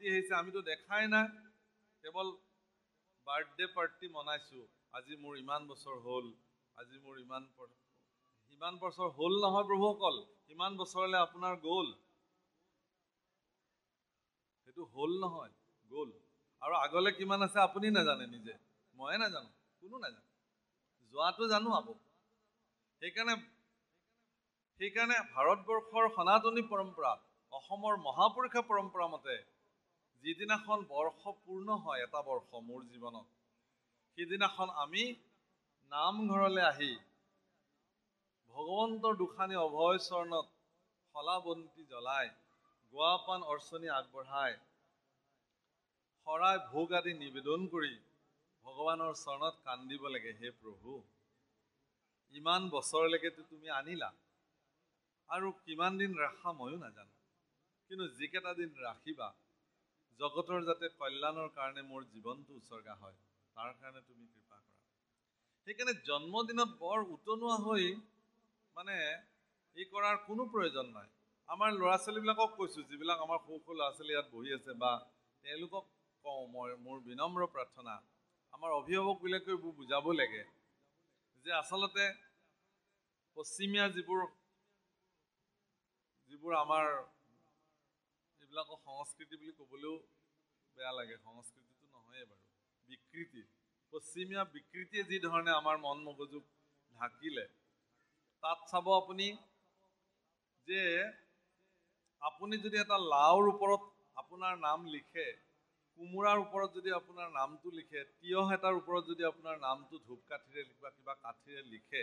অতিথি আহিছে আমিতো দেখাই নাই কেৱল বাৰ্থডে পাৰ্টি মনাইছোঁ আজি মোৰ ইমান বছৰ হ'ল আজি মোৰ ইমান বছৰ হ'ল নহয় প্ৰভুসকল ইমান বছৰলৈ আপোনাৰ গ'ল সেইটো হ'ল নহয় গ'ল আৰু আগলৈ কিমান আছে আপুনি নাজানে নিজে ময়ে নাজানো কোনো নাজানে যোৱাটো জানো আকৌ সেইকাৰণে ভাৰতবৰ্ষৰ সনাতনী পৰম্পৰা অসমৰ মহাপুৰুষা পৰম্পৰা মতে যিদিনাখন বৰ্ষ পূৰ্ণ হয় এটা বৰ্ষ মোৰ জীৱনত সেইদিনাখন আমি নামঘৰলৈ আহি ভগৱন্তৰ দুখানি অভয় চৰণত শলাবন্তি জ্বলাই গোৱাপান অৰ্চনী আগবঢ়াই শৰাই ভোগ আদি নিবেদন কৰি ভগৱানৰ চৰণত কান্দিব লাগে হে প্ৰভু ইমান বছৰলৈকেতো তুমি আনিলা আৰু কিমান দিন ৰাখা ময়ো নাজানো কিন্তু যিকেইটা দিন ৰাখিবা জগতৰ যাতে কল্যাণৰ কাৰণে মোৰ জীৱনটো উৎসৰ্গা হয় তাৰ কাৰণে তুমি কৃপা কৰা সেইকাৰণে জন্মদিনত বৰ উতনুৱা হৈ মানে এই কৰাৰ কোনো প্ৰয়োজন নাই আমাৰ ল'ৰা ছোৱালীবিলাকক কৈছোঁ যিবিলাক আমাৰ সৰু সৰু ল'ৰা ছোৱালী ইয়াত বহি আছে বা তেওঁলোকক কওঁ মই মোৰ বিনম্ৰ প্ৰাৰ্থনা আমাৰ অভিভাৱকবিলাকে এইবোৰ বুজাব লাগে যে আচলতে পশ্চিমীয়া যিবোৰ আমাৰ এইবিলাকক সংস্কৃতি বুলি ক'বলৈও বেয়া লাগে সংস্কৃতিটো নহয়েই বাৰু বিকৃতি পশ্চিমীয়া বিকৃতিয়ে যি ধৰণে আমাৰ মন মগজুক ঢাকিলে তাত চাব আপুনি যে আপুনি যদি এটা লাওৰ ওপৰত আপোনাৰ নাম লিখে কোমোৰাৰ ওপৰত যদি আপোনাৰ নামটো লিখে তিয়হ এটাৰ ওপৰত যদি আপোনাৰ নামটো ধূপকাঠিৰে বা কিবা কাঠিৰে লিখে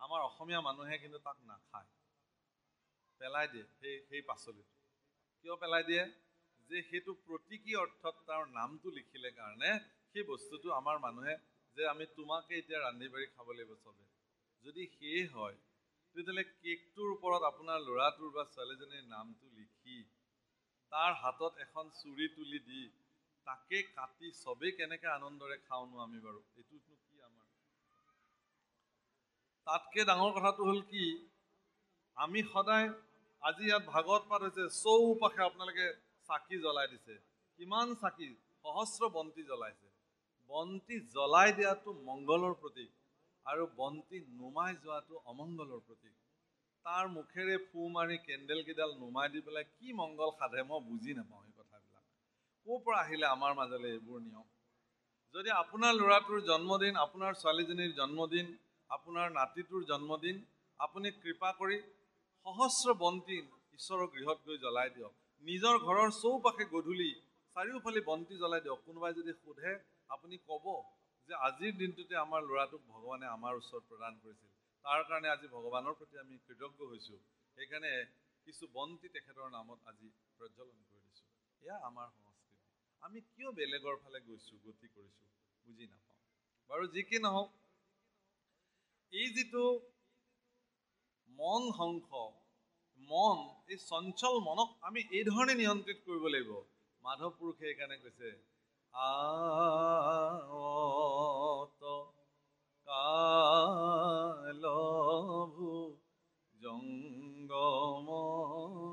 আমাৰ অসমীয়া মানুহে কিন্তু তাক নাখায় পেলাই দিয়ে সেই পাচলিটো কিয় পেলাই দিয়ে যে সেইটো প্ৰতীকী অৰ্থত তাৰ নামটো লিখিলে কাৰণে সেই বস্তুটো আমাৰ মানুহে যে আমি তোমাকে এতিয়া ৰান্ধি বাঢ়ি খাব লাগিব চবে যদি সেয়ে হয় তেতিয়াহ'লে কেকটোৰ ওপৰত আপোনাৰ ল'ৰাটোৰ বা ছোৱালীজনীৰ নামটো লিখি তাৰ হাতত এখন চুৰি তুলি দি তাকে কাটি চবেই কেনেকৈ আনন্দৰে খাওঁনো আমি বাৰু এইটোনো কি আমাৰ তাতকৈ ডাঙৰ কথাটো হ'ল কি আমি সদায় আজি ইয়াত ভাগৱত পাঠ হৈছে চৌপাশে আপোনালোকে চাকি জ্বলাই দিছে কিমান চাকি সহস্ৰ বন্তি জ্বলাইছে বন্তি জ্বলাই দিয়াটো মংগলৰ প্ৰতীক আৰু বন্তি নুমাই যোৱাটো অমংগলৰ প্ৰতীক তাৰ মুখেৰে ফু মাৰি কেণ্ডেলকেইডাল নুমাই দি পেলাই কি মংগল সাধে মই বুজি নাপাওঁ এই কথাবিলাক ক'ৰ পৰা আহিলে আমাৰ মাজলৈ এইবোৰ নিয়ম যদি আপোনাৰ ল'ৰাটোৰ জন্মদিন আপোনাৰ ছোৱালীজনীৰ জন্মদিন আপোনাৰ নাতিটোৰ জন্মদিন আপুনি কৃপা কৰি সহস্ৰ বন্তি ঈশ্বৰৰ গৃহত গৈ জ্বলাই দিয়ক নিজৰ ঘৰৰ চৌপাশে গধূলি চাৰিওফালে বন্তি জ্বলাই দিয়ক কোনোবাই যদি সোধে আপুনি ক'ব যে আজিৰ দিনটোতে আমাৰ ল'ৰাটোক ভগৱানে আমাৰ ওচৰত প্ৰদান কৰিছিল তাৰ কাৰণে আজি ভগৱানৰ প্ৰতি আমি কৃতজ্ঞ হৈছোঁ সেইকাৰণে কিছু বন্তি তেখেতৰ নামত আজি প্ৰজ্বলন কৰি দিছোঁ এয়া আমাৰ সংস্কৃতি আমি কিয় বেলেগৰ ফালে গৈছোঁ গতি কৰিছোঁ বুজি নাপাওঁ বাৰু যি কি নহওক এই যিটো মন এই চঞ্চল মনক আমি এই ধৰণে নিয়ন্ত্ৰিত কৰিব লাগিব মাধৱ পুৰুষে এইকাৰণে কৈছে আত কালভু জংগম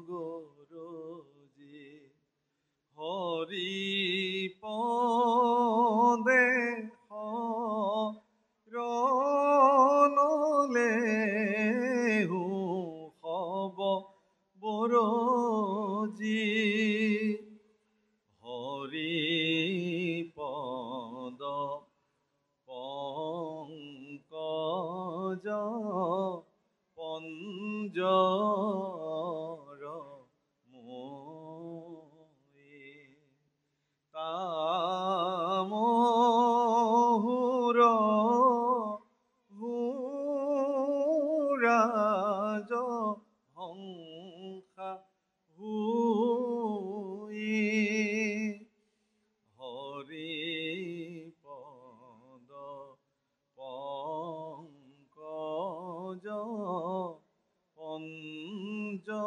গৰজি হৰি পদে ৰণলে বৰজি হৰি পদ পংকজ পঞ্জৰ মই তামহুৰ হুৰাজ হংসা হুই হৰি পদ পংকজ পঞ্জৰ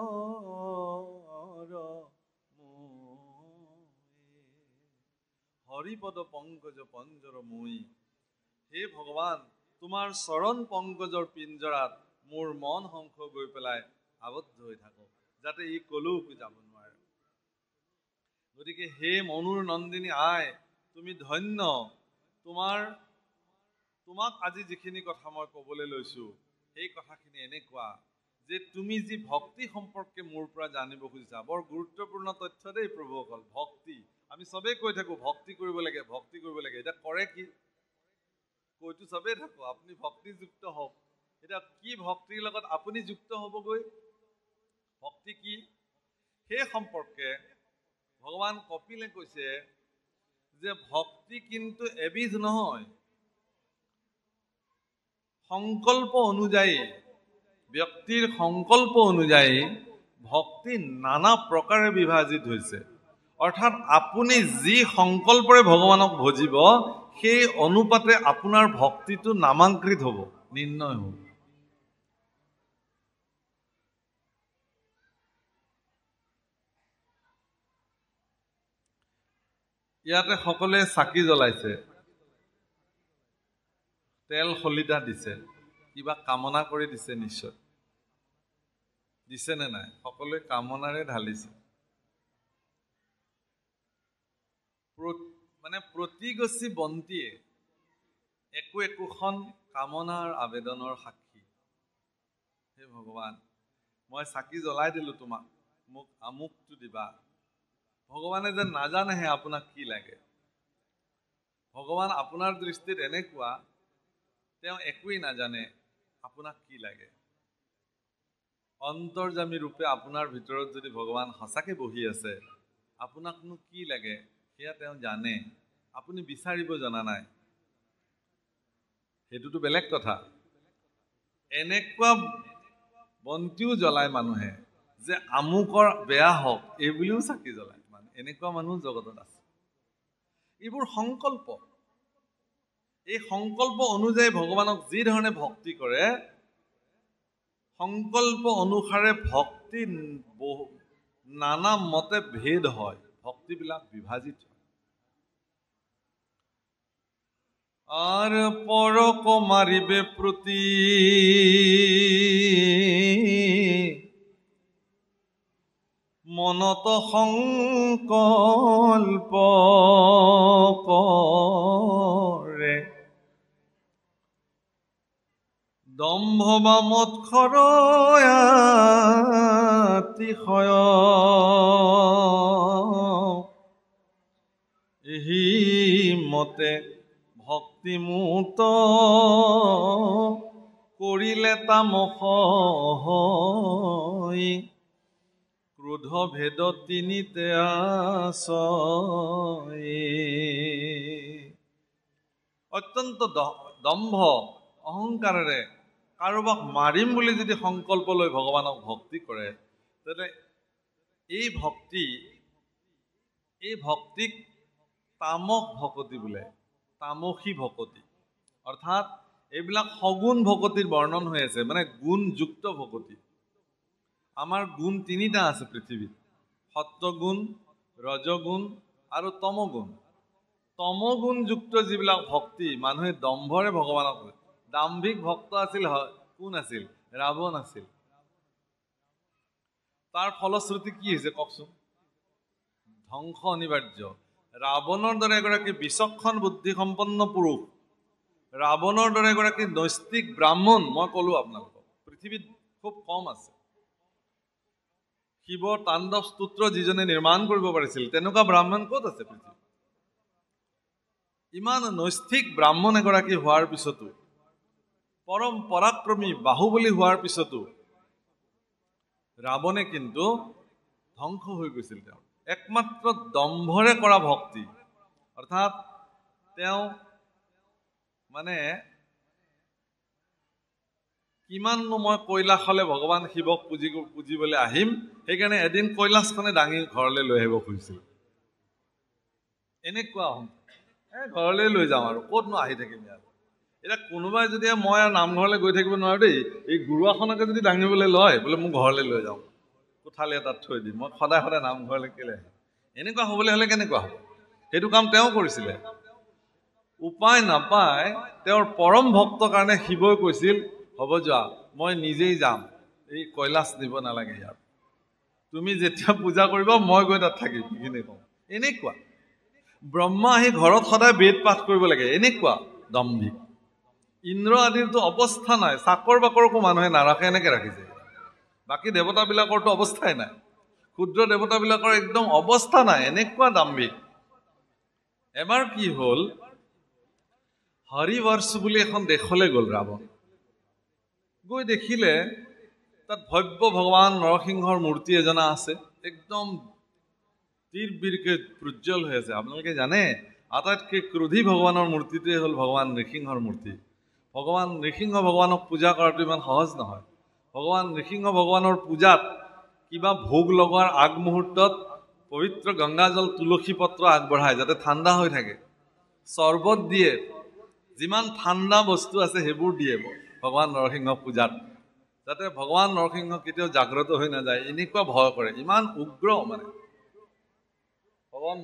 হৰিপদ পংকজ পঞ্জৰ মই হে ভগৱান তোমাৰ চৰণ পংকজৰ পিঞ্জৰাত মোৰ মন হংস গৈ পেলাই আবদ্ধ হৈ থাকক যাতে ই কলৈকো যাব নোৱাৰে গতিকে হে মনুৰ নন্দিনী আই, তুমি ধন্য। তোমাক আজি যিখিনি কথা মই ক'বলৈ লৈছোঁ, সেই কথাখিনি এনেকুৱা যে তুমি যি ভক্তি সম্পৰ্কে মোৰ পৰা জানিব খুজিছা, বৰ গুৰুত্বপূৰ্ণ তথ্য দেই প্ৰভুসকল। ভক্তি, আমি চবেই কৈ থাকোঁ ভক্তি কৰিব লাগে, ভক্তি কৰিব লাগে। এতিয়া কৰে কি? কৈতো চবেই থাকোঁ আপুনি ভক্তিযুক্ত হওক। এতিয়া কি ভক্তিৰ লগত আপুনি যুক্ত হ'বগৈ? ভক্তি কি সেই সম্পৰ্কে ভগৱান কপিলে কৈছে যে ভক্তি কিন্তু এবিধ নহয়, সংকল্প অনুযায়ী, ব্যক্তিৰ সংকল্প অনুযায়ী ভক্তি নানা প্ৰকাৰে বিভাজিত হৈছে। অৰ্থাৎ আপুনি যি সংকল্পৰে ভগৱানক ভজিব, সেই অনুপাতে আপোনাৰ ভক্তিটো নামাঙ্কৃত হ'ব, নিৰ্ণয় হ'ব। ইয়াতে সকলোৱে চাকি জ্বলাইছে, তেল শলিতা দিছে, কিবা কামনা কৰি দিছে নিশ্চয়। দিছে নে নাই? সকলোৱে কামনাৰে ঢালিছে। মানে প্ৰতিগছি বন্তিয়ে একোখন কামনাৰ আবেদনৰ সাক্ষী। হে ভগৱান, মই চাকি জ্বলাই দিলোঁ তোমাক, মোক আমুকটো দিবা। ভগৱানে যে নাজানেহে আপোনাক কি লাগে। ভগৱান আপোনাৰ দৃষ্টিত এনেকুৱা, তেওঁ একোৱেই নাজানে আপোনাক কি লাগে। অন্তৰ্যামী ৰূপে আপোনাৰ ভিতৰত যদি ভগৱান সঁচাকৈ বহি আছে, আপোনাকনো কি লাগে সেয়া তেওঁ জানে, আপুনি বিচাৰিব জনা নাই, সেইটোতো বেলেগ কথা। এনেকুৱা বন্তিও জ্বলায় মানুহে যে আমুকৰ বেয়া হওক এই বুলিও চাকি জ্বলায়। মানে এনেকুৱা মানুহ জগতত আছে। এইবোৰ সংকল্প। এই সংকল্প অনুযায়ী ভগৱানক যি ধৰণে ভক্তি কৰে, সংকল্প অনুসাৰে ভক্তি নানা মতে ভেদ হয়, ভক্তিবিলাক বিভাজিত হয়। আর পরক মারিবে প্রতি মনত সংকল্প করে, দম্ভ বা মৎখর অতিশয় এহি মতে ভক্তিমূত কৰিলে তামস ক্ৰোধ ভেদ তিনিতে আছয়। অত্যন্ত দম্ভ অহংকাৰেৰে কাৰোবাক মাৰিম বুলি যদি সংকল্প লৈ ভগৱানক ভক্তি কৰে, তেন্তে এই ভক্তিক তামস ভকতি বোলে, তামসী ভকতি। অৰ্থাৎ এইবিলাক সগুণ ভকতিৰ বৰ্ণন হৈ আছে, মানে গুণযুক্ত ভকতি। আমাৰ গুণ তিনিটা আছে পৃথিৱীত, সত্বগুণ, ৰজগুণ আৰু তমগুণ। তমগুণযুক্ত যিবিলাক ভক্তি, মানুহে দম্ভৰে ভগৱানক, দাম্ভিক ভক্ত আছিল, কোন আছিল? ৰাৱণ আছিল। তাৰ ফলশ্ৰুতি কি হৈছে কওকচোন? ধ্বংস অনিবাৰ্য। ৰাৱণৰ দৰে এগৰাকী বিচক্ষণ বুদ্ধিসম্পন্ন পুৰুষ, ৰাৱণৰ দৰে এগৰাকী নৈষ্টিক ব্ৰাহ্মণ, মই ক'লো আপোনালোকক পৃথিৱীত খুব কম আছে। শিৱ তাণ্ডৱ স্তোত্ৰ যিজনে নিৰ্মাণ কৰিব পাৰিছিল, তেনেকুৱা ব্ৰাহ্মণ ক'ত আছে পৃথিৱীত? ইমান নৈষ্ঠিক ব্ৰাহ্মণ এগৰাকী হোৱাৰ পিছতো, পৰম পৰাক্ৰমী বাহুবলী হোৱাৰ পিছতো ৰাৱণে কিন্তু ধ্বংস হৈ গৈছিল। তেওঁ একমাত্ৰ দম্ভৰে কৰা ভক্তি, অৰ্থাৎ তেওঁ মানে কিমাননো মই কৈলাশলৈ ভগৱান শিৱক পুজিবলৈ আহিম, সেইকাৰণে এদিন কৈলাশখনে দাঙি ঘৰলৈ লৈ আহিব খুজিছিল। এনেকুৱা ঘৰলৈ লৈ যাওঁ আৰু ক'তনো আহি থাকিম ইয়াত। এতিয়া কোনোবাই যদি মই আৰু নামঘৰলৈ গৈ থাকিব নোৱাৰো দেই, এই গুৰুৱাখনকে যদি দাঙিবলৈ লয়, বোলে মোক ঘৰলৈ লৈ যাওঁ, কোঠালি এটাত থৈ দিম, মই সদায় সদায় নামঘৰলৈ কেলৈ আহিম? এনেকুৱা হ'বলৈ হ'লে কেনেকুৱা হ'ব? সেইটো কাম তেওঁ কৰিছিলে। উপায় নাপায় তেওঁৰ পৰম ভক্তৰ কাৰণে শিৱই কৈছিল, হ'ব যোৱা, মই নিজেই যাম, এই কৈলাশ নিব নালাগে ইয়াত, তুমি যেতিয়া পূজা কৰিবা মই গৈ তাত থাকিম, সেইখিনি কওঁ। এনেকুৱা ব্ৰহ্মা আহি ঘৰত সদায় বেদ পাঠ কৰিব লাগে, এনেকুৱা দম্ভিক। ইন্দ্ৰ আদিৰতো অৱস্থা নাই, চাকৰ বাকৰকো মানুহে নাৰাখে, এনেকে ৰাখিছে। বাকী দেৱতাবিলাকৰতো অৱস্থাই নাই, ক্ষুদ্ৰ দেৱতাবিলাকৰ একদম অৱস্থা নাই, এনেকুৱা দাম্ভিক। এবাৰ কি হ'ল, হৰিবৰ্ষ বুলি এখন দেশলৈ গ'ল ৰাৱণ। গৈ দেখিলে তাত ভব্য ভগৱান নৰসিংহৰ মূৰ্তি এজনা আছে, একদম তীৰ বীৰকে প্ৰজ্বল হৈ আছে। আপোনালোকে জানে আটাইতকৈ ক্ৰোধী ভগৱানৰ মূৰ্তিটোৱে হ'ল ভগৱান নৃসিংহৰ মূৰ্তি। ভগৱান নৃসিংহ ভগৱানক পূজা কৰাটো ইমান সহজ নহয়। ভগৱান নৃসিংহ ভগৱানৰ পূজাত কিবা ভোগ লগোৱাৰ আগমুহূৰ্তত পবিত্ৰ গংগাজল তুলসী পত্ৰ আগবঢ়ায় যাতে ঠাণ্ডা হৈ থাকে, চৰ্বত দিয়ে, যিমান ঠাণ্ডা বস্তু আছে সেইবোৰ দিয়ে ভগৱান নৰসিংহ পূজাত, যাতে ভগৱান নৰসিংহ কেতিয়াও জাগ্ৰত হৈ নাযায়। এনেকুৱা ভয় কৰে, ইমান উগ্ৰ মানে ভগৱান।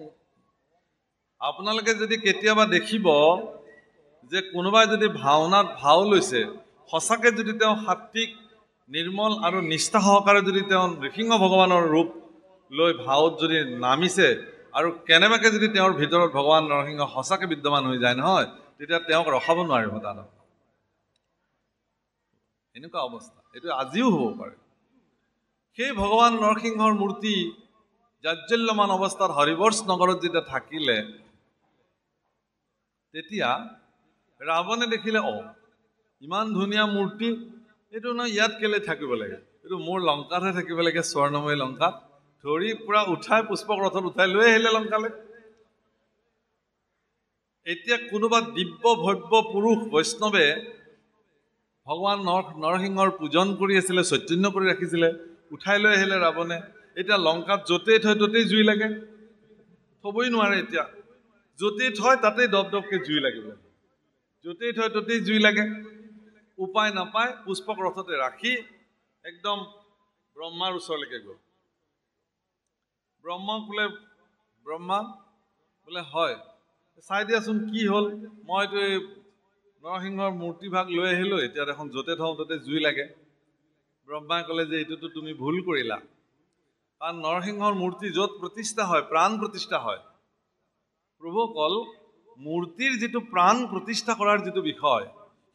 আপোনালোকে যদি কেতিয়াবা দেখিব যে কোনোবাই যদি ভাওনাত ভাও লৈছে, সঁচাকৈ যদি তেওঁ সাত্বিক নিৰ্মল আৰু নিষ্ঠা সহকাৰে যদি তেওঁ নৃসিংহ ভগৱানৰ ৰূপ লৈ ভাওত যদি নামিছে আৰু কেনেবাকৈ যদি তেওঁৰ ভিতৰত ভগৱান নৰসিংহ সঁচাকৈ বিদ্যমান হৈ যায় নহয়, তেতিয়া তেওঁক ৰখাব নোৱাৰিব তাত। এনেকুৱা অৱস্থা, এইটো আজিও হ'ব পাৰে। সেই ভগৱান নৰসিংহৰ মূৰ্তি জাজ্জল্যমান অৱস্থাত হৰিবৰ্ষ নগৰত যেতিয়া থাকিলে, তেতিয়া ৰাৱণে দেখিলে, ইমান ধুনীয়া মূৰ্তি, এইটো নহয় ইয়াত কেলে থাকিব লাগে, এইটো মোৰ লংকাতহে থাকিব লাগে, স্বৰ্ণময় লংকাত। ধৰি পুৰা উঠাই পুষ্পক ৰথত উঠাই লৈ আহিলে লংকালৈ। এতিয়া কোনোবা দিব্য ভব্য পুৰুষ বৈষ্ণৱে ভগৱান নৰসিংহৰ পূজন কৰি আছিলে, চৈতন্য কৰি ৰাখিছিলে, উঠাই লৈ আহিলে ৰাৱণে। এতিয়া লংকাত য'তেই থয় ত'তেই জুই লাগে, থবই নোৱাৰে। এতিয়া য'তেই থয় তাতেই দপ দপকৈ জুই লাগিব, য'তেই থয় ত'তেই জুই লাগে। উপায় নাপায় পুষ্পক ৰথতে ৰাখি একদম ব্ৰহ্মাৰ ওচৰলৈকে গ'ল। ব্ৰহ্মাক বোলে, ব্ৰহ্মা বোলে হয়, চাই দিয়াচোন কি হ'ল, মইতো এই নৰসিংহৰ মূৰ্তিভাগ লৈ আহিলোঁ, এতিয়া দেখোন য'তে থওঁ ত'তে জুই লাগে। ব্ৰহ্মাই ক'লে যে এইটোতো তুমি ভুল কৰিলা, কাৰণ নৰসিংহৰ মূৰ্তি য'ত প্ৰতিষ্ঠা হয়, প্ৰাণ প্ৰতিষ্ঠা হয়। প্ৰভুসকল, মূৰ্তিৰ যিটো প্ৰাণ প্ৰতিষ্ঠা কৰাৰ যিটো বিষয়,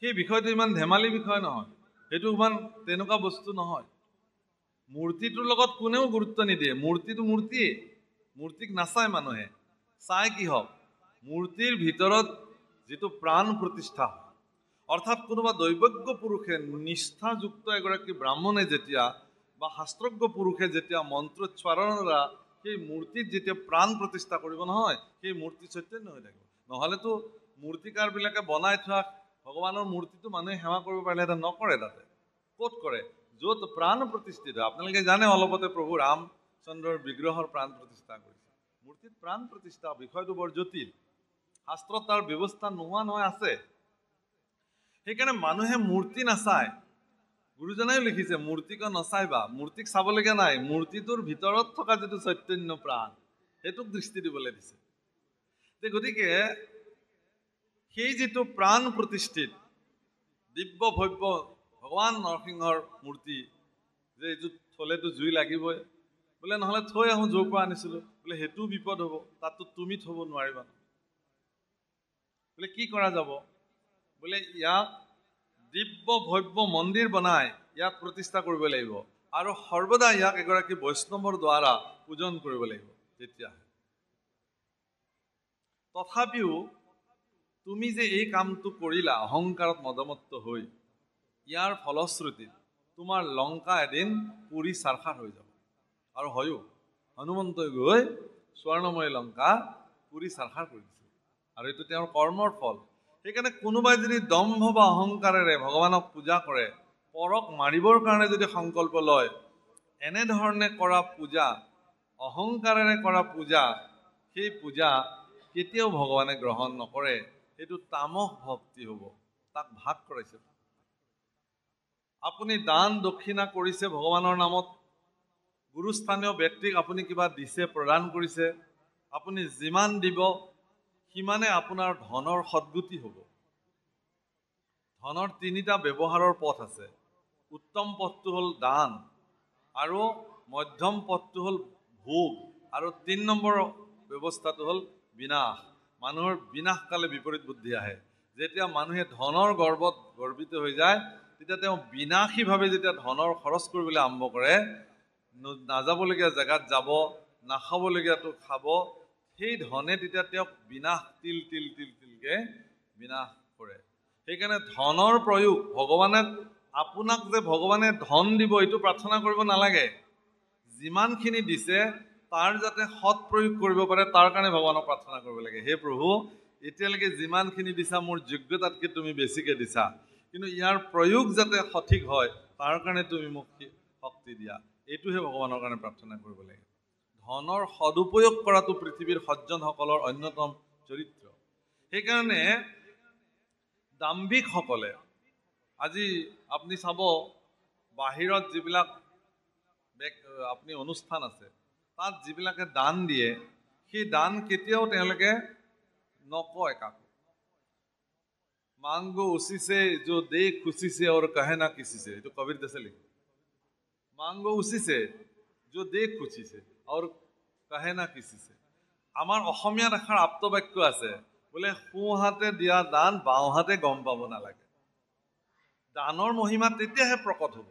সেই বিষয়টো ইমান ধেমালি বিষয় নহয়, সেইটো ইমান তেনেকুৱা বস্তু নহয়। মূৰ্তিটোৰ লগত কোনেও গুৰুত্ব নিদিয়ে, মূৰ্তিটো মূৰ্তিয়ে, মূৰ্তিক নাচায় মানুহে। চাই কি হওক, মূৰ্তিৰ ভিতৰত যিটো প্ৰাণ প্ৰতিষ্ঠা হয়, অৰ্থাৎ কোনোবা দৈৱজ্ঞ পুৰুষে, নিষ্ঠাযুক্ত এগৰাকী ব্ৰাহ্মণে যেতিয়া বা শাস্ত্ৰজ্ঞ পুৰুষে যেতিয়া মন্ত্ৰোচ্চাৰণৰ দ্বাৰা সেই মূৰ্তিত যেতিয়া প্ৰাণ প্ৰতিষ্ঠা কৰিব নহয়, সেই মূৰ্তি চৈতন্য হৈ থাকিব। নহ'লেতো মূৰ্তিকাৰবিলাকে বনাই থোৱা ভগৱানৰ মূৰ্তিটো মানুহে সেৱা কৰিব পাৰিলেহেঁতেন, নকৰে। তাতে ক'ত কৰে, য'ত প্ৰাণ প্ৰতিষ্ঠিত। আপোনালোকে জানে অলপতে প্ৰভু ৰামচন্দ্ৰৰ বিগ্ৰহৰ প্ৰাণ প্ৰতিষ্ঠা কৰিছে। মূৰ্তিত প্ৰাণ প্ৰতিষ্ঠা বিষয়টো বৰ জটিল, শাস্ত্ৰত তাৰ ব্যৱস্থা নোহোৱা নহয়, আছে। সেইকাৰণে মানুহে মূৰ্তি নাচায়। গুৰুজনাইও লিখিছে, মূৰ্তিক নচাইবা, মূৰ্তিক চাবলগীয়া নাই, মূৰ্তিটোৰ ভিতৰত থকা যিটো চৈতন্য প্ৰাণ, সেইটোক দৃষ্টি দিবলৈ দিছে। গতিকে সেই যিটো প্ৰাণ প্ৰতিষ্ঠিত দিব্য ভব্য ভগৱান নৰসিংহৰ মূৰ্তি, যে এইটো থলেতো জুই লাগিবই, বোলে নহ'লে থৈ আহোঁ য'ৰ পৰা আনিছিলোঁ, বোলে সেইটোও বিপদ হ'ব, তাততো তুমি থ'ব নোৱাৰিবা। বোলে কি কৰা যাব, বোলে ইয়াক দিব্য ভব্য মন্দিৰ বনাই ইয়াক প্ৰতিষ্ঠা কৰিব লাগিব, আৰু সৰ্বদা ইয়াক এগৰাকী বৈষ্ণৱৰ দ্বাৰা পূজন কৰিব লাগিব। তেতিয়াহে তথাপিও তুমি যে এই কামটো কৰিলা অহংকাৰত মদমত্ত হৈ, ইয়াৰ ফলশ্ৰুতিত তোমাৰ লংকা এদিন পুৰি চাৰখাৰ হৈ যাব। আৰু হয়ো, হনুমন্তই গৈ স্বৰ্ণময় লংকা পুৰি চাৰখাৰ কৰি দিছিল, আৰু এইটো তেওঁৰ কৰ্মৰ ফল। সেইকাৰণে কোনোবাই যদি দম্ভ বা অহংকাৰেৰে ভগৱানক পূজা কৰে, পৰক মাৰিবৰ কাৰণে যদি সংকল্প লয়, এনেধৰণে কৰা পূজা, অহংকাৰেৰে কৰা পূজা, সেই পূজা কেতিয়াও ভগৱানে গ্ৰহণ নকৰে। সেইটো তামস ভক্তি হ'ব, তাক ভাগ কৰাইছে। আপুনি দান দক্ষিণা কৰিছে ভগৱানৰ নামত, গুৰুস্থানীয় ব্যক্তিক আপুনি কিবা দিছে, প্ৰদান কৰিছে, আপুনি যিমান দিব সিমানে আপোনাৰ ধনৰ সদ্গতি হ'ব। ধনৰ তিনিটা ব্যৱহাৰৰ পথ আছে। উত্তম পথটো হ'ল দান, আৰু মধ্যম পথটো হ'ল ভোগ, আৰু 3 নম্বৰ ব্যৱস্থাটো হ'ল বিনাশ। মানুহৰ বিনাশকালে বিপৰীত বুদ্ধি আহে। যেতিয়া মানুহে ধনৰ গৰ্বত গৰ্বিত হৈ যায়, তেতিয়া তেওঁ বিনাশীভাৱে যেতিয়া ধনৰ খৰচ কৰিবলৈ আৰম্ভ কৰে, নাযাবলগীয়া জেগাত যাব, নাখাবলগীয়াটো খাব, সেই ধনে তেতিয়া তেওঁক বিনাশ তিলকে বিনাশ কৰে। সেইকাৰণে ধনৰ প্ৰয়োগ, আপোনাক যে ভগৱানে ধন দিব এইটো প্ৰাৰ্থনা কৰিব নালাগে। যিমানখিনি দিছে তাৰ যাতে সৎ প্ৰয়োগ কৰিব পাৰে তাৰ কাৰণে ভগৱানক প্ৰাৰ্থনা কৰিব লাগে। হে প্ৰভু, এতিয়ালৈকে যিমানখিনি দিছা মোৰ যোগ্যতাতকৈ তুমি বেছিকৈ দিছা, কিন্তু ইয়াৰ প্ৰয়োগ যাতে সঠিক হয় তাৰ কাৰণে তুমি মোক শক্তি দিয়া। এইটোহে ভগৱানৰ কাৰণে প্ৰাৰ্থনা কৰিব লাগে। ধনৰ সদুপয়োগ কৰাটো পৃথিৱীৰ সজ্জনসকলৰ অন্যতম চৰিত্ৰ। সেইকাৰণে দাম্ভিকসকলে, আজি আপুনি চাব বাহিৰত যিবিলাক আপুনি অনুষ্ঠান আছে তাত যিবিলাকে দান দিয়ে, সেই দান কেতিয়াও তেওঁলোকে নকয় কাকো। মাংগো উচিছে যো দে খুচিছে আৰু কাহে না কিচিছে, এইটো কবিৰ দাসে লিখে। মাংগো উচিছে যো দে খুচিছে আৰু কাহে না কিচিছে। আমাৰ অসমীয়াত এষাৰ আপ্তবাক্য আছে, বোলে সোঁহাতে দিয়া দান বাওঁহাতে গম পাব নালাগে। দানৰ মহিমা তেতিয়াহে প্ৰকট হ'ব।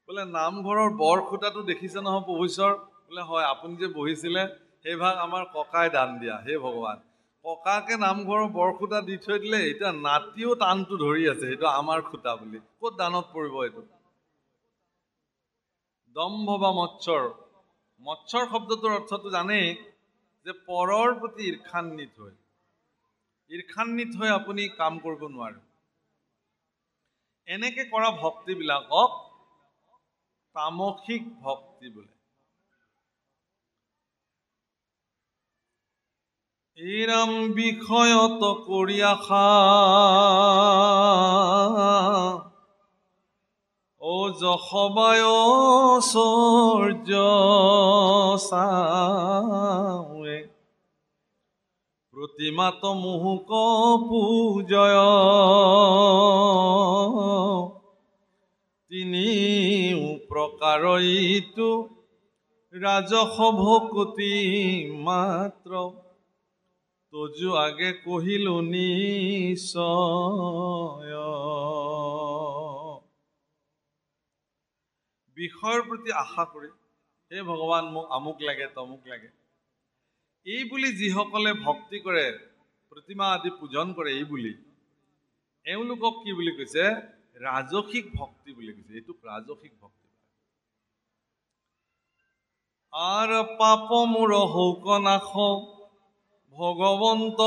বোলে নামঘৰৰ বৰখুটাটো দেখিছে নহয় প্ৰভুশ্বৰ, বোলে হয় আপুনি যে বহিছিলে সেইভাগ আমাৰ ককাই দান দিয়া। হে ভগৱান, ককাকে নামঘৰৰ বৰখুটা দি থৈ দিলে, এতিয়া নাতিও টানটো ধৰি আছে সেইটো আমাৰ খুটা বুলি। ক'ত দানত পৰিব এইটো? দম্ভ বা মৎসৰ, মৎসৰ শব্দটোৰ অৰ্থটো জানেই যে পৰৰ প্ৰতি ঈৰ্ষান্বিত হৈ আপুনি কাম কৰিব নোৱাৰে। এনেকে কৰা ভক্তিবিলাকক তামসিক ভক্তি বোলে। এইৰাম বিষয়ত কৰি আশা ও যশবায় সৌৰ্য চাৱে প্ৰতিমাত মুহুক পূজয় তিনিও প্ৰকাৰ ইটো ৰাজস ভকতি মাত্ৰ তজু আগে কহিলো নিশ্চয়। বিষয়ৰ প্ৰতি আশা কৰি, হে ভগৱান মোক আমুক লাগে তমুক লাগে, এই বুলি যিসকলে ভক্তি কৰে, প্ৰতিমা আদি পূজন কৰে, এই বুলি এওঁলোকক কি বুলি কৈছে? ৰাজসিক ভক্তি বুলি কৈছে। এইটোক ৰাজসিক ভক্তি। আৰ পাপ মূৰ হৌক নাশ ভগৱন্ত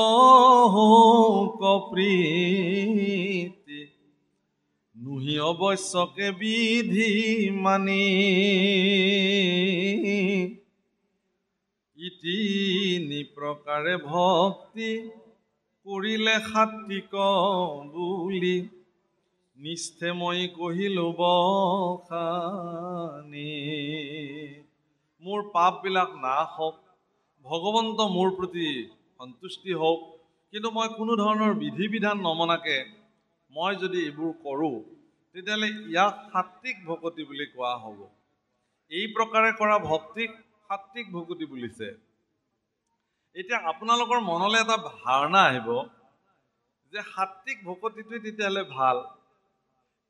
হৌক প্ৰীতি নুহি অৱশ্যকে বিধি মানি ইতিনি প্ৰকাৰে ভক্তি কৰিলে সাত্বিক বুলি নিষ্ঠে মই কহিলো বখানি। মোৰ পাপবিলাক নাশ হওক, ভগৱন্ত মোৰ প্ৰতি সন্তুষ্টি হওক, কিন্তু মই কোনো ধৰণৰ বিধি বিধান নমনাকে মই যদি এইবোৰ কৰোঁ তেতিয়াহ'লে ইয়াক সাত্বিক ভকতি বুলি কোৱা হ'ব। এই প্ৰকাৰে কৰা ভক্তিক সাত্বিক ভকতি বুলিছে। এতিয়া আপোনালোকৰ মনলৈ এটা ধাৰণা আহিব যে সাত্বিক ভকতিটোৱে তেতিয়াহ'লে ভাল,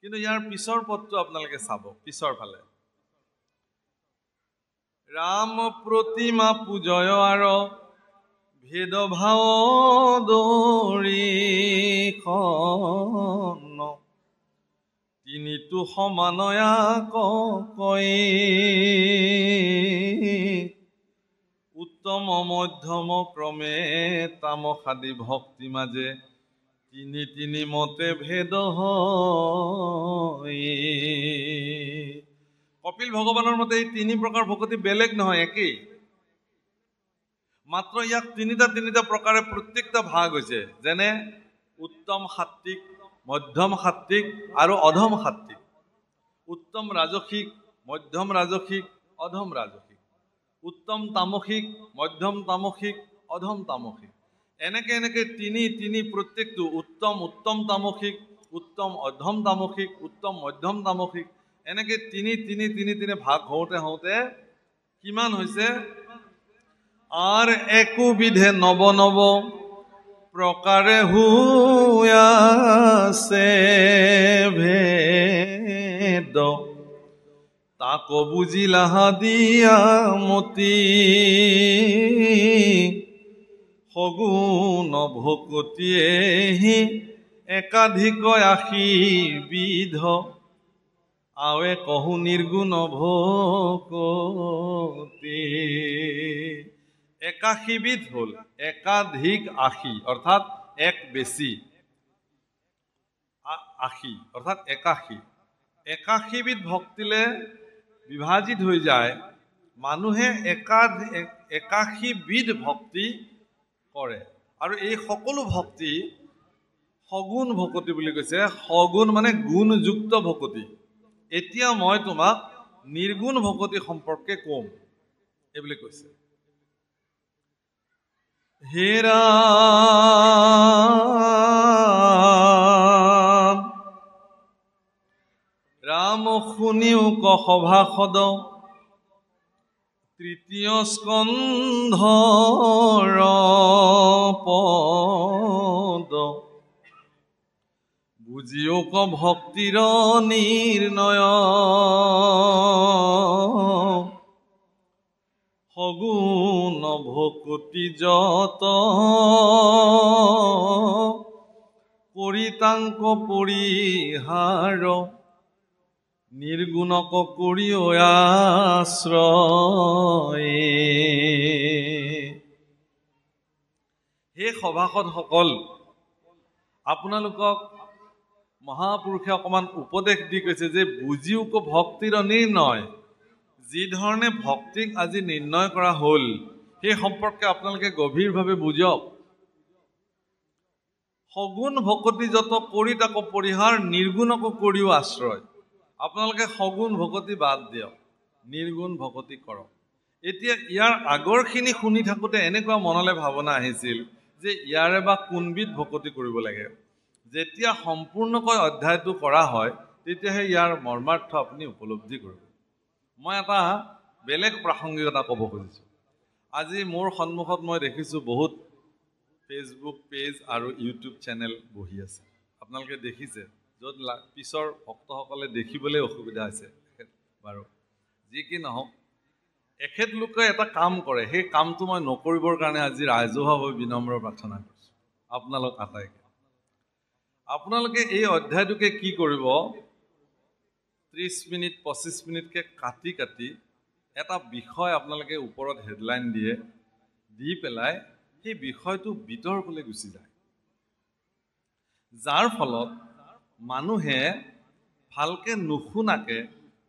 কিন্তু ইয়াৰ পিছৰ পদটো আপোনালোকে চাব, পিছৰ ফালে ৰাম প্ৰতিমা পূজয় আৰ ভেদভাৱ দৰিখন তিনিটো সমানয়া কয় উত্তম মধ্যম ক্ৰমে তামসাদি ভক্তি মাজে তিনি তিনি মতে ভেদ হয়। কপিল ভগৱানৰ মতে এই তিনি প্ৰকাৰ ভকতি বেলেগ নহয়, একেই, মাত্ৰ ইয়াক তিনিটা প্ৰকাৰে প্ৰত্যেকটা ভাগ হৈছে। যেনে উত্তম সাত্বিক, মধ্যম সাত্বিক আৰু অধম সাত্বিক, উত্তম ৰাজসিক, মধ্যম ৰাজসিক, অধম ৰাজসিক, উত্তম তামসিক, মধ্যম তামসিক, অধম তামসিক। এনেকে তিনি প্ৰত্যেকটো উত্তম তামসিক, উত্তম অধম তামসিক, উত্তম মধ্যম তামসিক, এনেকে তিনি ভাগ হওঁতে কিমান হৈছে? আর একোবিধে নব নব প্রকারে হুয়াছে ভেদ তাক বুজিলাহা দিয়া মতি সগুণ ভকতিয়েহি একাধিক আশী বিধ আৱে কহু নিৰ্গুণ ভকতি ৮১ বিধ হল একাধিক আশী অৰ্থাৎ এক বেছি আশী অৰ্থাৎ ৮১ বিধ ভক্তিলে বিভাজিত হৈ যায় মানুহে ৮১ বিধ ভক্তি কৰে আৰু এই সকলো ভক্তি সগুণ ভকতি বুলি কৈছে সগুণ মানে গুণযুক্ত ভকতি এতিয়া মই তোমাক নিৰ্গুণ ভকতি সম্পৰ্কে কম এই বুলি কৈছে হে ৰাম শুনিও ক সভাসদ তৃতীয় স্কন্ধৰ পদ বুজিও ক ভক্তিৰ নিৰ্ণয় সগুণ ভকতি যত কৰিতাংক পৰিহাৰ নিৰ্গুণক কৰিও আশ্ৰয় হে সভাসদসকল আপোনালোকক মহাপুৰুষে অকমান উপদেশ দি কৈছে যে বুজিও ক ভক্তিৰ নিৰ্ণয় যি ধৰণে ভক্তিক আজি নিৰ্ণয় কৰা হল সেই সম্পৰ্কে আপোনালোকে গভীৰভাৱে বুজক সগুণ ভকতি যত কৰি তাক পৰিহাৰ নিৰ্গুণক কৰিও আশ্ৰয় আপোনালোকে সগুণ ভকতি বাদ দিয়ক নিৰ্গুণ ভকতি কৰক এতিয়া ইয়াৰ আগৰখিনি শুনি থাকোঁতে এনেকুৱা মনলৈ ভাৱনা আহিছিল যে ইয়াৰে বা কোনবিধ ভকতি কৰিব লাগে যেতিয়া সম্পূৰ্ণকৈ অধ্যায়টো কৰা হয় তেতিয়াহে ইয়াৰ মৰ্মাৰ্থ আপুনি উপলব্ধি কৰিব মই এটা বেলেগ প্ৰাসংগিকতা ক'ব খুজিছোঁ আজি মোৰ সন্মুখত মই দেখিছোঁ বহুত ফেচবুক পেজ আৰু ইউটিউব চেনেল বহি আছে আপোনালোকে দেখিছে য'ত পিছৰ ভক্তসকলে দেখিবলৈ অসুবিধা হৈছে বাৰু যি কি নহওক এখেতলোকে এটা কাম কৰে সেই কামটো মই নকৰিবৰ কাৰণে আজি ৰাজহুৱাভাৱে বিনম্ৰ প্ৰাৰ্থনা কৰিছোঁ আপোনালোক আটাইকে আপোনালোকে এই অধ্যায়টোকে কি কৰিব 30 মিনিট 25 মিনিটকে কাটি কাটি এটা বিষয় আপোনালোকে ওপৰত হেডলাইন দিয়ে দি পেলাই সেই বিষয়টো বিতৰ্কলৈ গুচি যায় যাৰ ফলত মানুহে ভালকে নুশুনাকে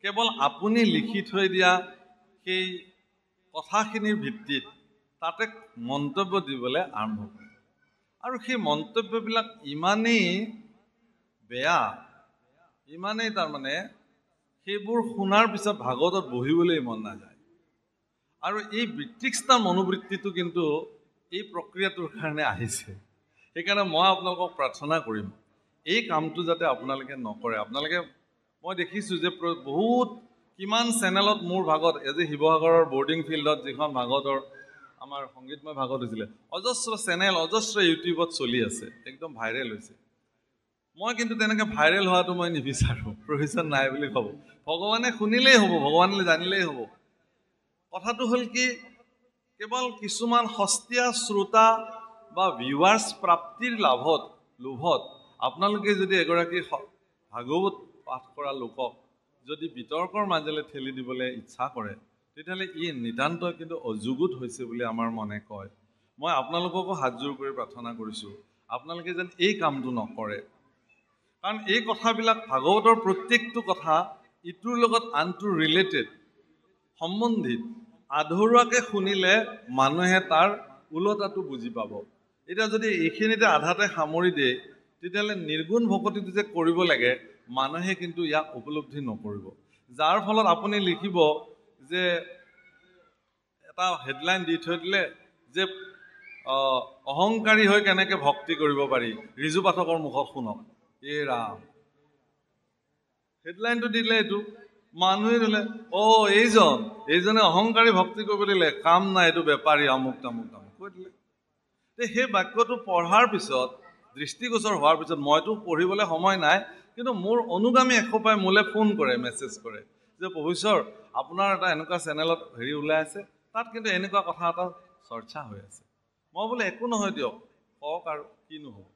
কেৱল আপুনি লিখি থৈ দিয়া সেই কথাখিনিৰ ভিত্তিত তাতে মন্তব্য দিবলৈ আৰম্ভ কৰে আৰু সেই মন্তব্যবিলাক ইমানেই বেয়া ইমানেই তাৰমানে সেইবোৰ শুনাৰ পিছত ভাগৱতত বহিবলৈ মন নাযায় আৰু এই বৃত্তিকস্থান মনোবৃত্তিটো কিন্তু এই প্ৰক্ৰিয়াটোৰ কাৰণে আহিছে সেইকাৰণে মই আপোনালোকক প্ৰাৰ্থনা কৰিম এই কামটো যাতে আপোনালোকে নকৰে আপোনালোকে মই দেখিছোঁ যে বহুত কিমান চেনেলত মোৰ ভাগত আজি শিৱসাগৰৰ বৰ্ডিং ফিল্ডত যিখন ভাগৱতৰ আমাৰ সংগীতময় ভাগত হৈছিলে অজস্ৰ চেনেল অজস্ৰ ইউটিউবত চলি আছে একদম ভাইৰেল হৈছে মই কিন্তু তেনেকৈ ভাইৰেল হোৱাটো মই নিবিচাৰোঁ প্ৰয়োজন নাই বুলি ভাবোঁ ভগৱানে শুনিলেই হ'ব ভগৱানলৈ জানিলেই হ'ব কথাটো হ'ল কি কেৱল কিছুমান সস্তীয়া শ্ৰোতা বা ভিউৱাৰ্ছ প্ৰাপ্তিৰ লোভত আপোনালোকে যদি এগৰাকী ভাগৱত পাঠ কৰা লোকক যদি বিতৰ্কৰ মাজেৰে ঠেলি দিবলৈ ইচ্ছা কৰে তেতিয়াহ'লে ই নিতান্ত কিন্তু অযুগুত হৈছে বুলি আমাৰ মনে কয় মই আপোনালোককো হাতযোৰ কৰি প্ৰাৰ্থনা কৰিছোঁ আপোনালোকে যেন এই কামটো নকৰে কাৰণ এই কথাবিলাক ভাগৱতৰ প্ৰত্যেকটো কথা ইটোৰ লগত আনটো ৰিলেটেড সম্বন্ধিত আধৰুৱাকে শুনিলে মানুহে তাৰ ওলটাটো বুজি পাব এতিয়া যদি এইখিনিতে আধাতে সামৰি দিয়ে তেতিয়াহ'লে নিৰ্গুণ ভকতিটো যে কৰিব লাগে মানুহে কিন্তু ইয়াক উপলব্ধি নকৰিব যাৰ ফলত আপুনি লিখিব যে এটা হেডলাইন দি থৈ দিলে যে অহংকাৰী হৈ কেনেকৈ ভক্তি কৰিব পাৰি ৰিজু পাঠকৰ মুখত শুনক এই ৰাম হেডলাইনটো দিলে এইটো মানুহে বোলে এইজনে অহংকাৰী ভক্তি কৰিব দিলে, কাম নাই, এইটো বেপাৰী, আমুক তামুক তামুক কৈ দিলে। সেই বাক্যটো পঢ়াৰ পিছত, দৃষ্টিগোচৰ হোৱাৰ পিছত, মইতো পঢ়িবলৈ সময় নাই, কিন্তু মোৰ অনুগামী এসোপাই মোলৈ ফোন কৰে, মেছেজ কৰে যে প্ৰভু ঈশ্বৰ আপোনাৰ এটা এনেকুৱা চেনেলত ওলাই আছে, তাত কিন্তু এনেকুৱা কথা এটা চৰ্চা হৈ আছে। মই বোলে একো নহয় দিয়ক, কওক আৰু কিনো হ'ব।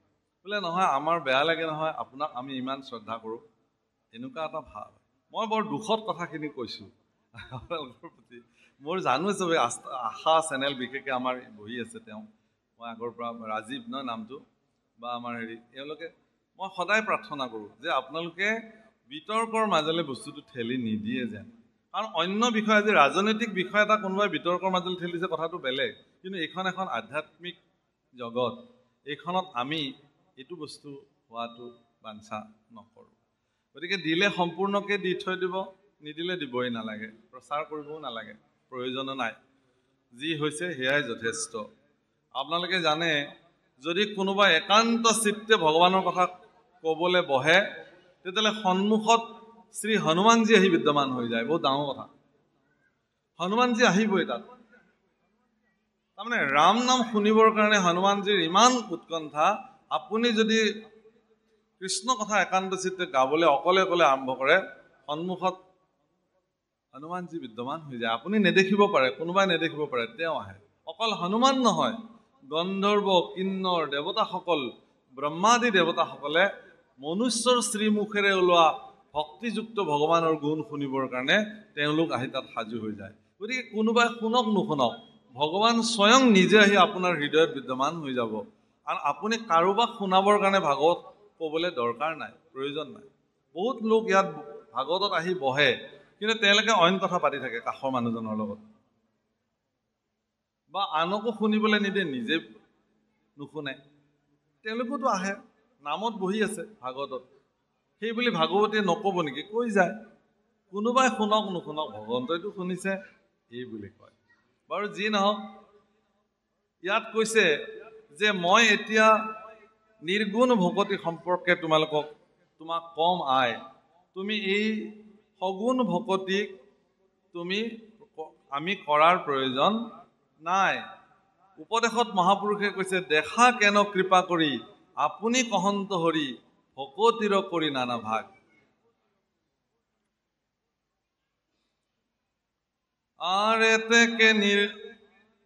বোলে নহয়, আমাৰ বেয়া লাগে নহয়, আপোনাক আমি ইমান শ্ৰদ্ধা কৰোঁ, এনেকুৱা এটা ভাৱ। মই বৰ দুখত কথাখিনি কৈছোঁ আপোনালোকৰ প্ৰতি। মোৰ জানো চবেই আশা চেনেল বিশেষকৈ আমাৰ বহি আছে, তেওঁ মই আগৰ পৰা ৰাজীৱ নহয় নামটো, বা আমাৰ এওঁলোকে, মই সদায় প্ৰাৰ্থনা কৰোঁ যে আপোনালোকে বিতৰ্কৰ মাজলৈ বস্তুটো ঠেলি নিদিয়ে যেন। কাৰণ অন্য বিষয়, আজি ৰাজনৈতিক বিষয় এটা কোনোবাই বিতৰ্কৰ মাজলৈ ঠেলিছে, কথাটো বেলেগ, কিন্তু এইখন এখন আধ্যাত্মিক জগত, এইখনত আমি এইটো বস্তু হোৱাটো বাঞ্ছা নকৰোঁ। গতিকে দিলে সম্পূৰ্ণকৈ দি থৈ দিব, নিদিলে দিবই নালাগে, প্ৰচাৰ কৰিবও নালাগে, প্ৰয়োজনো নাই। যি হৈছে সেয়াই যথেষ্ট। আপোনালোকে জানে, যদি কোনোবা একান্ত চিত্তে ভগৱানৰ কথা ক'বলৈ বহে, তেতিয়াহ'লে সন্মুখত শ্ৰী হনুমানজী আহি বিদ্যমান হৈ যায়। বহুত ডাঙৰ কথা, হনুমানজী আহিবই তাত। তাৰমানে ৰাম নাম শুনিবৰ কাৰণে হনুমানজীৰ ইমান উৎকণ্ঠা। আপুনি যদি কৃষ্ণ কথা একান্ত চিত্তে গাবলৈ অকলে অকলে আৰম্ভ কৰে, সন্মুখত হনুমানজী বিদ্যমান হৈ যায়। আপুনি নেদেখিব পাৰে, কোনোবাই নেদেখিব পাৰে, তেওঁ আহে। অকল হনুমান নহয়, গন্ধৰ্ব, কিন্নৰ, দেৱতাসকল, ব্ৰহ্মাদী দেৱতাসকলে মনুষ্যৰ শ্ৰীমুখেৰে ওলোৱা ভক্তিযুক্ত ভগৱানৰ গুণ শুনিবৰ কাৰণে তেওঁলোক আহি তাত সাজু হৈ যায়। গতিকে কোনোবাই শুনক নুশুনক, ভগৱান স্বয়ং নিজে আহি আপোনাৰ হৃদয়ত বিদ্যমান হৈ যাব। আৰু আপুনি কাৰোবাক শুনাবৰ কাৰণে ভাগৱত ক'বলৈ দৰকাৰ নাই, প্ৰয়োজন নাই। বহুত লোক ইয়াত ভাগৱতত আহি বহে, কিন্তু তেওঁলোকে অইন কথা পাতি থাকে কাষৰ মানুহজনৰ লগত, বা আনকো শুনিবলৈ নিদিয়ে, নিজে নুশুনে। তেওঁলোকোতো আহে, নামত বহি আছে ভাগৱতত, সেই বুলি ভাগৱতীয়ে নক'ব নেকি? কৈ যায়। কোনোবাই শুনক নুশুনক, ভগৱন্তইতো শুনিছে, এই বুলি কয়। বাৰু যি নহওক, ইয়াত কৈছে যে মই এতিয়া নিৰ্গুণ ভকতি সম্পৰ্কে তোমাক কম আই, তুমি এই সগুণ ভকতিক আমি কৰাৰ প্ৰয়োজন নাই। উপদেশত মহাপুৰুষে কৈছে, দেখা কেন কৃপা কৰি আপুনি কহন্ত হৰি, ভকতিৰ কৰি নানা ভাগ। আৰ এতেকে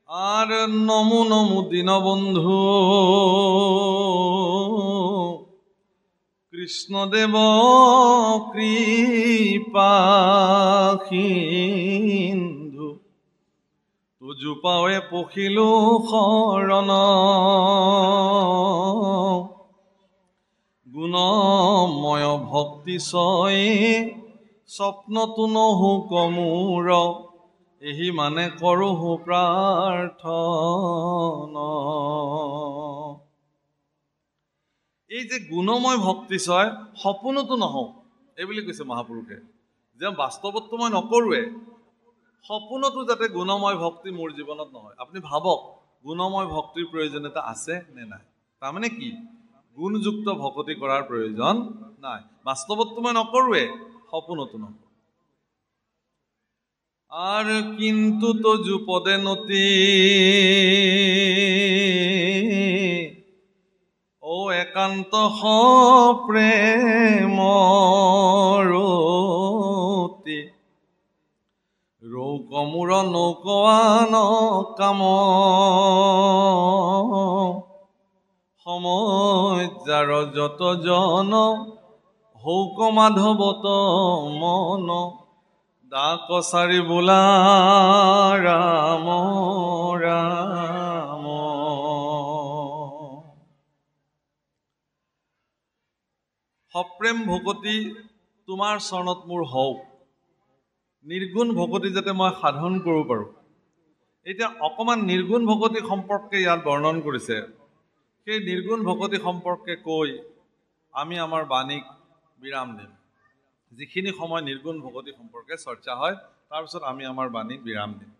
আৰ নমো নমো দীনবন্ধু কৃষ্ণদেৱ কৃপা সিন্ধু, তুজু পাৱে পখিলো শৰণ, গুণময় ভক্তি ছয় স্বপ্নতো নহো কমূৰ, এহি মানে কৰোঁ প্ৰাৰ্থনা। এই যে গুণময় ভক্তি ছয় সপোনতো নহওঁ, এই বুলি কৈছে মহাপুৰুষে, যে বাস্তৱততো মই নকৰোৱে, সপোনতো যাতে গুণময় ভক্তি মোৰ জীৱনত নহয়। আপুনি ভাবক, গুণময় ভক্তিৰ প্ৰয়োজনীয়তা আছে নে নাই? তাৰমানে কি? গুণযুক্ত ভকতি কৰাৰ প্ৰয়োজন নাই। বাস্তৱততো মই নকৰোৱে, সপোনতো নকৰোঁ। আৰ কিন্তু তজু পদে নতি, ও একান্ত প্ৰেমৰতি, ৰৌকমূৰ নৌকোৱান কাম, সময় যাৰ যত জন হৌক মাধৱত মন, ডাকচাৰি বোলা ৰাম ৰাম। সপ্ৰেম ভকতি তোমাৰ চৰণত মোৰ হওক, নিৰ্গুণ ভকতি যাতে মই সাধন কৰিব পাৰোঁ। এতিয়া অকণমান নিৰ্গুণ ভকতি সম্পৰ্কে ইয়াত বৰ্ণন কৰিছে। সেই নিৰ্গুণ ভকতি সম্পৰ্কে কৈ আমি আমাৰ বাণীক বিৰাম দিম। যিখিনি সময় নিৰ্গুণ ভকতি সম্পৰ্কে চৰ্চা হয়, তাৰপিছত আমি আমাৰ বাণীক বিৰাম দিম।